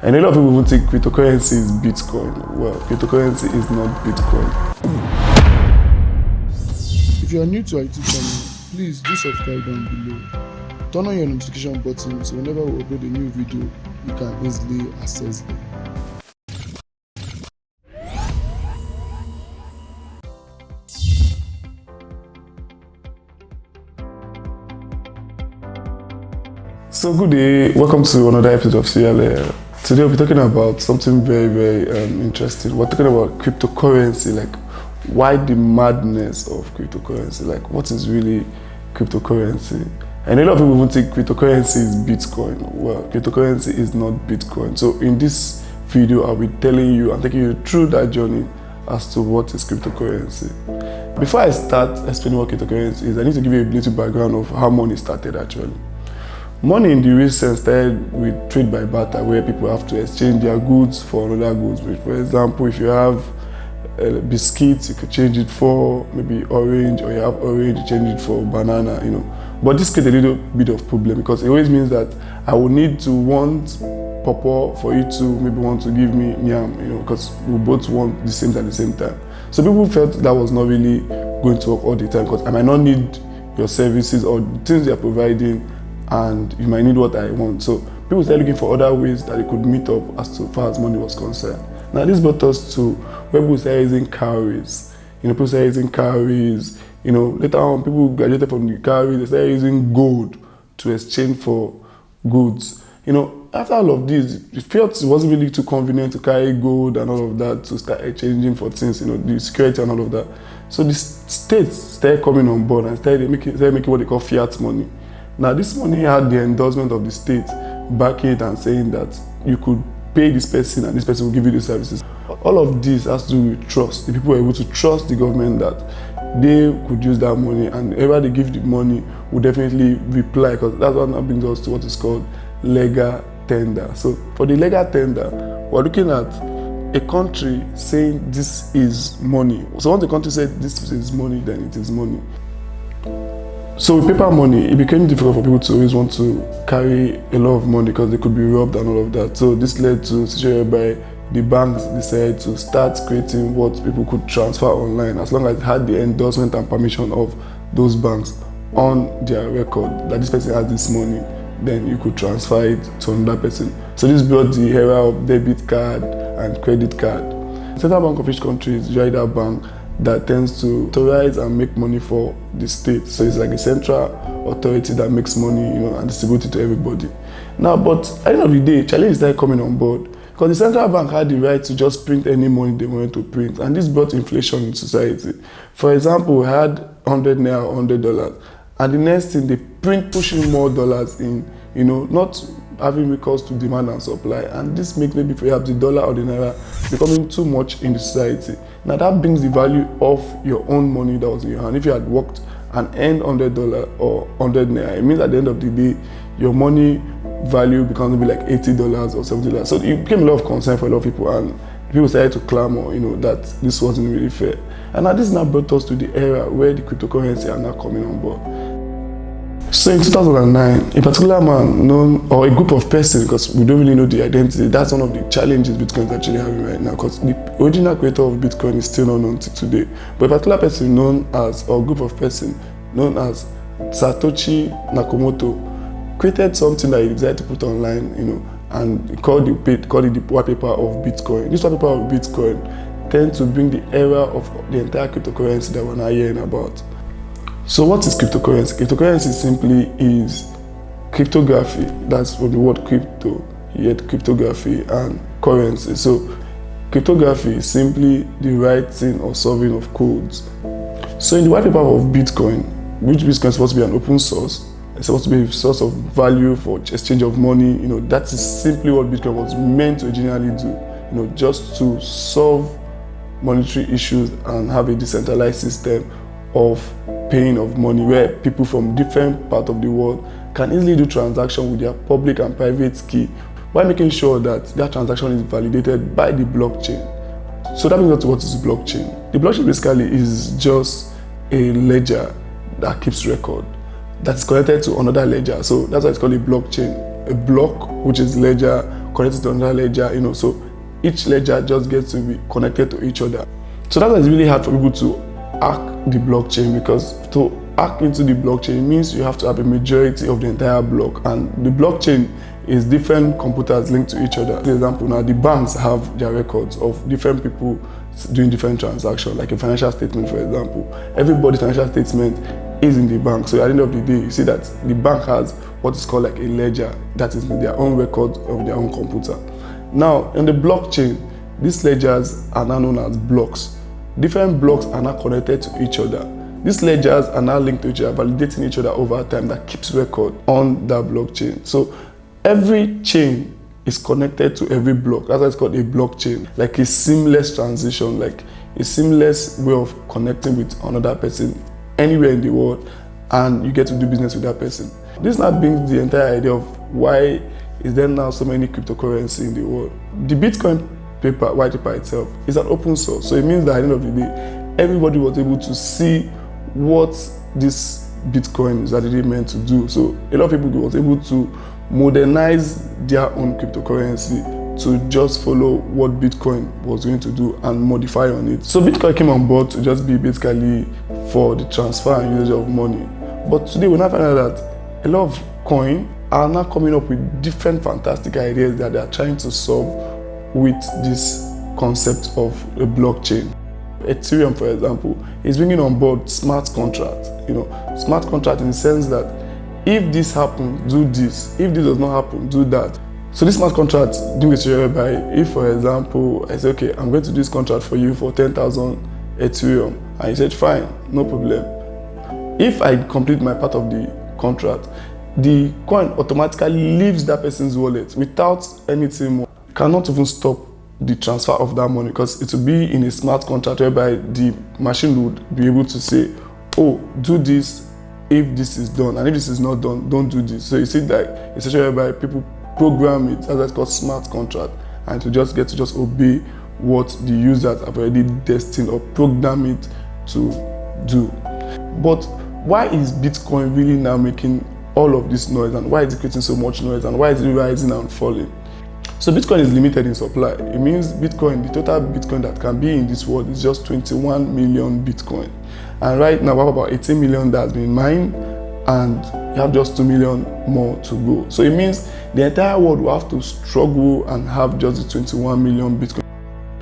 And a lot of people will think cryptocurrency is Bitcoin. Well, cryptocurrency is not Bitcoin. If you are new to our YouTube channel, please do subscribe down below. Turn on your notification button so whenever we upload a new video, you can easily access them. So good day, welcome to another episode of Seriallawyer. Today we'll be talking about something very interesting. We're talking about cryptocurrency, like why the madness of cryptocurrency, like what is really cryptocurrency. And a lot of people will think cryptocurrency is Bitcoin. Well, cryptocurrency is not Bitcoin. So in this video, I'll be telling you and taking you through that journey as to what is cryptocurrency. Before I start explaining what cryptocurrency is, I need to give you a little background of how money started actually. Money in the real sense started with trade by barter, where people have to exchange their goods for another goods. For example, if you have biscuits, you could change it for maybe orange, or you have orange, you change it for banana, But this creates a little bit of problem because it always means that I will need to want pawpaw for you to maybe want to give me yam, because we both want the same thing at the same time. So people felt that was not really going to work all the time because I might not need your services or the things you're providing, and you might need what I want. So people started looking for other ways that they could meet up as far as money was concerned. Now this brought us to where people started using cowries. People started using cowries. Later on, people graduated from the cowries, they started using gold to exchange for goods. After all of this, it felt it wasn't really too convenient to carry gold and all of that to start exchanging for things, the security and all of that. So the states started coming on board and started making what they call fiat money. Now this money had the endorsement of the state backing it and saying that you could pay this person and this person will give you the services. All of this has to do with trust. The people were able to trust the government that they could use that money, and whoever they give the money will definitely reply, because that's what now brings us to what is called legal tender. So for the legal tender, we're looking at a country saying this is money. So once the country said this is money, then it is money. So with paper money, it became difficult for people to always want to carry a lot of money because they could be robbed and all of that. So this led to a situation whereby the banks decided to start creating what people could transfer online, as long as it had the endorsement and permission of those banks on their record that this person has this money, then you could transfer it to another person. So this brought the era of debit card and credit card. Central bank of each country is usually that bank that tends to authorize and make money for the state. So it's like a central authority that makes money, and distributes it to everybody. Now, but at the end of the day, challenges started coming on board because the central bank had the right to just print any money they wanted to print, and this brought inflation in society. For example, we had 100 naira, $100, and the next thing they pushing more dollars in, not having recourse to demand and supply, and this makes maybe perhaps the dollar or the naira becoming too much in the society. Now that brings the value of your own money that was in your hand. If you had worked and earned $100 or 100 naira, it means at the end of the day, your money value becomes maybe like $80 or $70. So it became a lot of concern for a lot of people, and people started to clamor, that this wasn't really fair. And now this now brought us to the era where the cryptocurrency are now coming on board. So in 2009, a particular man known, or a group of persons, because we don't really know the identity, that's one of the challenges Bitcoin is actually having right now, because the original creator of Bitcoin is still not known until today. But a particular person known as, or group of persons known as Satoshi Nakamoto, created something that he decided to put online, and he called it the white paper of Bitcoin. This white paper of Bitcoin tends to bring the era of the entire cryptocurrency that we're now hearing about. So what is cryptocurrency? Cryptocurrency simply is cryptography. That's from the word crypto, yet cryptography and currency. So cryptography is simply the writing or solving of codes. So in the white paper of Bitcoin, which Bitcoin is supposed to be an open source, it's supposed to be a source of value for exchange of money, that is simply what Bitcoin was meant to originally do, just to solve monetary issues and have a decentralized system of paying of money where people from different parts of the world can easily do transactions with their public and private key while making sure that that transaction is validated by the blockchain. So that brings us to what is blockchain. The blockchain basically is just a ledger that keeps record that's connected to another ledger. So that's why it's called a blockchain. a block, which is ledger, connected to another ledger, so each ledger just gets to be connected to each other. So that's why it's really hard for people to hack the blockchain, because to hack into the blockchain means you have to have a majority of the entire block, and the blockchain is different computers linked to each other. For example, now the banks have their records of different people doing different transactions, like a financial statement, for example. Everybody's financial statement is in the bank. So at the end of the day, you see that the bank has what is called like a ledger that is their own record of their own computer. Now, in the blockchain, these ledgers are now known as blocks. Different blocks are now connected to each other. These ledgers are now linked to each other, validating each other over time, that keeps record on that blockchain. So every chain is connected to every block. That's why it's called a blockchain, like a seamless transition, like a seamless way of connecting with another person anywhere in the world, and you get to do business with that person. This now brings the entire idea of why is there now so many cryptocurrency in the world. The Bitcoin white paper itself is an open source, so it means that at the end of the day, everybody was able to see what this Bitcoin is actually meant to do. So a lot of people was able to modernize their own cryptocurrency to just follow what Bitcoin was going to do and modify on it. So Bitcoin came on board to just be basically for the transfer and usage of money. But today we now find out that a lot of coin are now coming up with different fantastic ideas that they are trying to solve with this concept of a blockchain. Ethereum, for example, is bringing on board smart contracts. Smart contract in the sense that if this happens, do this. If this does not happen, do that. So this smart contract doing this whereby, if for example, I say, okay, I'm going to do this contract for you for 10,000 Ethereum, and you said, fine, no problem. If I complete my part of the contract, the coin automatically leaves that person's wallet without anything more. You cannot even stop the transfer of that money, because it will be in a smart contract whereby the machine would be able to say, oh, do this if this is done, and if this is not done, don't do this. So you see that it's actually whereby people program it, as it's called smart contract, and to just get to just obey what the users have already destined or program it to do. But why is Bitcoin really now making all of this noise, and why is it creating so much noise, and why is it rising and falling? So Bitcoin is limited in supply. It means Bitcoin, the total Bitcoin that can be in this world is just 21 million Bitcoin. And right now we have about 18 million that's been mined, and you have just 2 million more to go. So it means the entire world will have to struggle and have just the 21 million Bitcoin.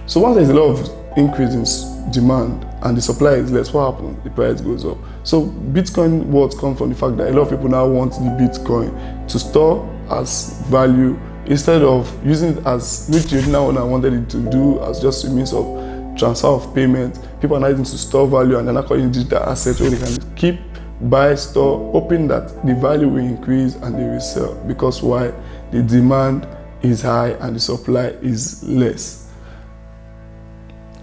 So once there's a lot of increase in demand and the supply is less, what happens? The price goes up. So Bitcoin words come from the fact that a lot of people now want the Bitcoin to store as value, instead of using it as, which the original owner wanted it to do, as just a means of transfer of payment. People are now using to store value, and they're not calling digital assets where they can keep, buy, store, hoping that the value will increase and they will sell. Because why? The demand is high and the supply is less.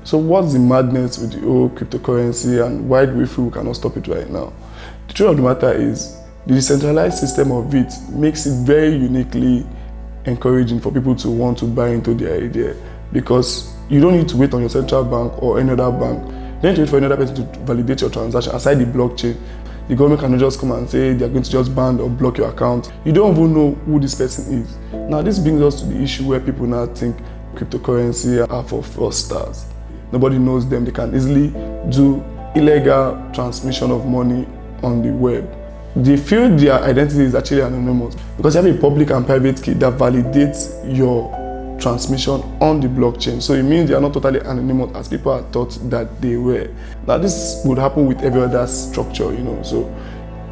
So what's the madness with the whole cryptocurrency, and why do we feel we cannot stop it right now? The truth of the matter is, the decentralized system of it makes it very uniquely encouraging for people to want to buy into the idea, because you don't need to wait on your central bank or any other bank. You don't need to wait for another person to validate your transaction aside the blockchain. The government cannot just come and say they're going to just ban or block your account. You don't even know who this person is. Now this brings us to the issue where people now think cryptocurrency are for fraudsters. Nobody knows them. They can easily do illegal transmission of money on the web. They feel their identity is actually anonymous because you have a public and private key that validates your transmission on the blockchain. So it means they are not totally anonymous as people are taught that they were. Now this would happen with every other structure, So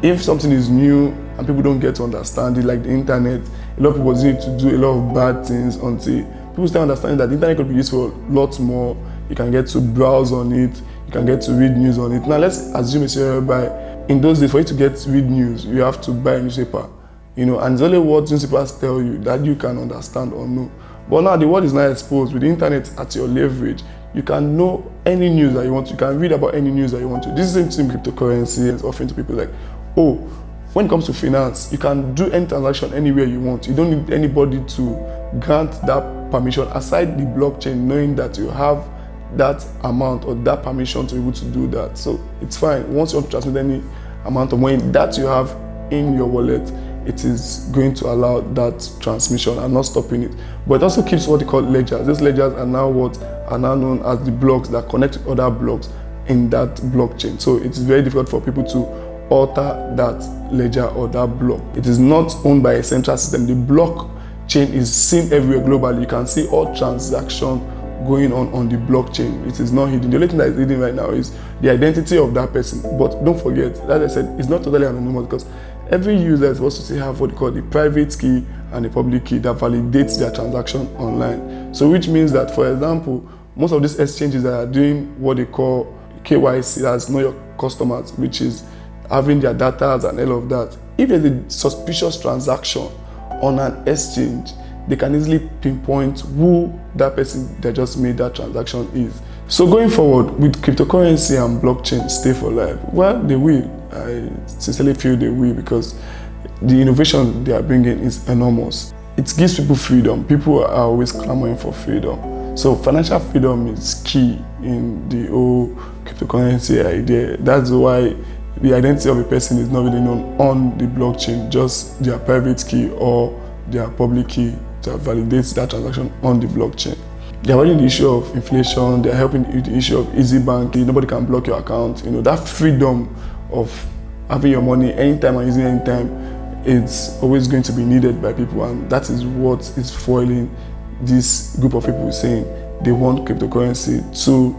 if something is new and people don't get to understand it, like the internet, a lot of people need to do a lot of bad things until people start understanding that the internet could be used for lots more. You can get to browse on it, you can get to read news on it. Now let's assume a scenario whereby in those days, for you to read news, you have to buy a newspaper, and it's only what newspapers tell you that you can understand or know. But now the world is now exposed with the internet at your leverage. You can know any news that you want to. You can read about any news that you want to. This is the same thing cryptocurrency is offering to people, like, oh, when it comes to finance, you can do any transaction anywhere you want. You don't need anybody to grant that permission aside the blockchain, knowing that you have that amount or that permission to be able to do that. So it's fine. Once you want to transmit any amount of money that you have in your wallet, it is going to allow that transmission and not stopping it. But it also keeps what they call ledgers. These ledgers are now known as the blocks that connect to other blocks in that blockchain. So it's very difficult for people to alter that ledger or that block. It is not owned by a central system. The blockchain is seen everywhere globally. You can see all transactions going on the blockchain. It is not hidden. The only thing that is hidden right now is the identity of that person. But don't forget, as I said, it's not totally anonymous, because every user is supposed to have what they call the private key and the public key that validates their transaction online. So which means that, for example, most of these exchanges that are doing what they call KYC, that's know your customers, which is having their data and all of that. If there's a suspicious transaction on an exchange, they can easily pinpoint who that person that just made that transaction is. So going forward, with cryptocurrency and blockchain stay for life? Well, they will. I sincerely feel they will, because the innovation they are bringing is enormous. It gives people freedom. People are always clamoring for freedom. So financial freedom is key in the whole cryptocurrency idea. That's why the identity of a person is not really known on the blockchain, just their private key or their public key that validates that transaction on the blockchain. They're avoiding the issue of inflation. They're helping with the issue of easy banking. Nobody can block your account. That freedom of having your money anytime and using it anytime, it's always going to be needed by people, and that is what is foiling this group of people saying they want cryptocurrency to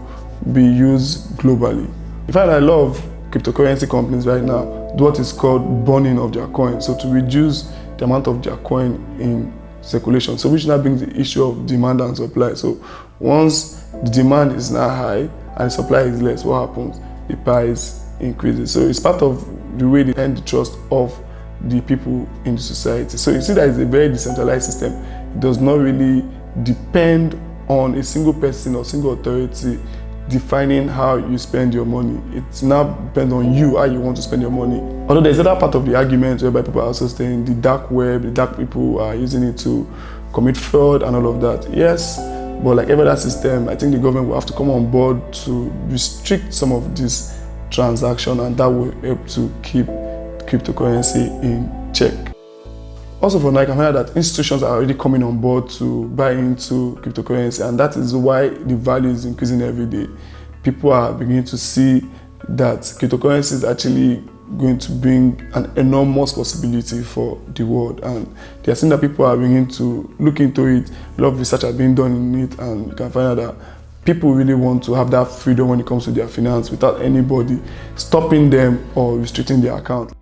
be used globally. In fact, a lot of cryptocurrency companies right now do what is called burning of their coin, so to reduce the amount of their coin in circulation. So which now brings the issue of demand and supply. So once the demand is now high and the supply is less, what happens? The price increases. So it's part of the way they earn the trust of the people in the society. So you see that it's a very decentralized system. It does not really depend on a single person or single authority defining how you spend your money. It now depends on you, how you want to spend your money. Although there's another part of the argument whereby people are also saying the dark web, the dark people are using it to commit fraud and all of that. Yes, but like every other system, I think the government will have to come on board to restrict some of this transaction, and that will help to keep cryptocurrency in check. Also for now, I can find out that institutions are already coming on board to buy into cryptocurrency, and that is why the value is increasing every day. People are beginning to see that cryptocurrency is actually going to bring an enormous possibility for the world, and they are seeing that people are beginning to look into it. A lot of research has been done in it, and you can find out that people really want to have that freedom when it comes to their finance without anybody stopping them or restricting their account.